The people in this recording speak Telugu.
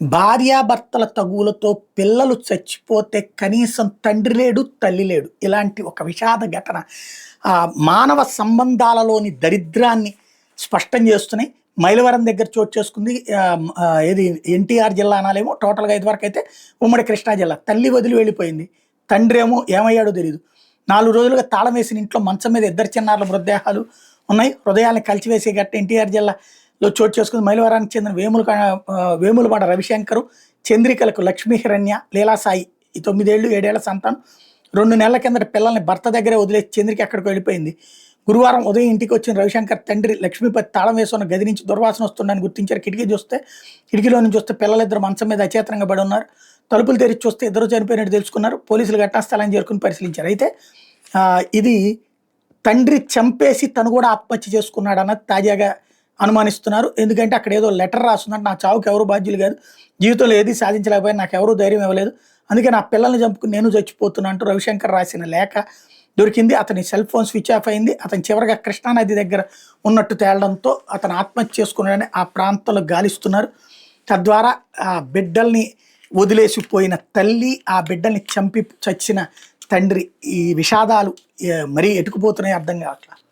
భార్యాభర్తల తగువులతో పిల్లలు చచ్చిపోతే కనీసం తండ్రి లేడు, తల్లి లేడు. ఇలాంటి ఒక విషాద ఘటన మానవ సంబంధాలలోని దరిద్రాన్ని స్పష్టం చేస్తున్నాయి. మైలవరం దగ్గర చోటు చేసుకుంది. ఏది ఎన్టీఆర్ జిల్లా అనాలేమో, టోటల్గా ఇదివరకు అయితే ఉమ్మడి కృష్ణా జిల్లా. తల్లి వదిలి వెళ్ళిపోయింది, తండ్రి ఏమో ఏమయ్యాడో తెలియదు. 4 రోజులుగా తాళం వేసిన ఇంట్లో మంచం మీద 2 చిన్నారుల మృతదేహాలు ఉన్నాయి. హృదయాలను కలిచివేసే గట్ట ఎన్టీఆర్ జిల్లాలో చోటు చేసుకుంది. మైలవరానికి చెందిన వేములవాడ రవిశంకరు, చంద్రికలకు లక్ష్మీ హిరణ్య, లీలాసాయి ఈ 9 ఏళ్ళు 7 ఏళ్ల సంతానం. 2 నెలల కిందట పిల్లల్ని భర్త దగ్గరే వదిలేసి చంద్రిక ఎక్కడికి వెళ్ళిపోయింది. గురువారం ఉదయం ఇంటికి వచ్చిన రవిశంకర్ తండ్రి లక్ష్మీపతి తాళం వేసున్న గది నుంచి దుర్వాసన వస్తుందని గుర్తించారు. కిటికీలో నుంచి చూస్తే పిల్లలిద్దరు మంచం మీద అచేతనంగా పడి ఉన్నారు. తలుపులు తెరిచి చూస్తే ఇద్దరు చనిపోయినట్టు తెలుసుకున్నారు. పోలీసులు ఘటనాస్థలాన్ని చేరుకుని పరిశీలించారు. అయితే ఇది తండ్రి చంపేసి తను కూడా ఆత్మహత్య చేసుకున్నాడు అన్నది తాజాగా అనుమానిస్తున్నారు. ఎందుకంటే అక్కడ ఏదో లెటర్ రాస్తుందంటే, నా చావుకి ఎవరు బాధ్యులు కాదు, జీవితంలో ఏది సాధించలేకపోయినా నాకు ఎవరూ ధైర్యం ఇవ్వలేదు, అందుకే నా పిల్లల్ని చంపుకుని నేను చచ్చిపోతున్నా అంటూ రవిశంకర్ రాసిన లేఖ దొరికింది. అతని సెల్ ఫోన్ స్విచ్ ఆఫ్ అయింది. అతను చివరిగా కృష్ణానది దగ్గర ఉన్నట్టు తేలడంతో అతను ఆత్మహత్య చేసుకున్నాడని ఆ ప్రాంతంలో గాలిస్తున్నారు. తద్వారా ఆ బిడ్డల్ని వదిలేసిపోయిన తల్లి, ఆ బిడ్డల్ని చంపి చచ్చిన తండ్రి, ఈ విషాదాలు మరీ ఎటుకుపోతున్నాయి అర్థం కావట్లేదు.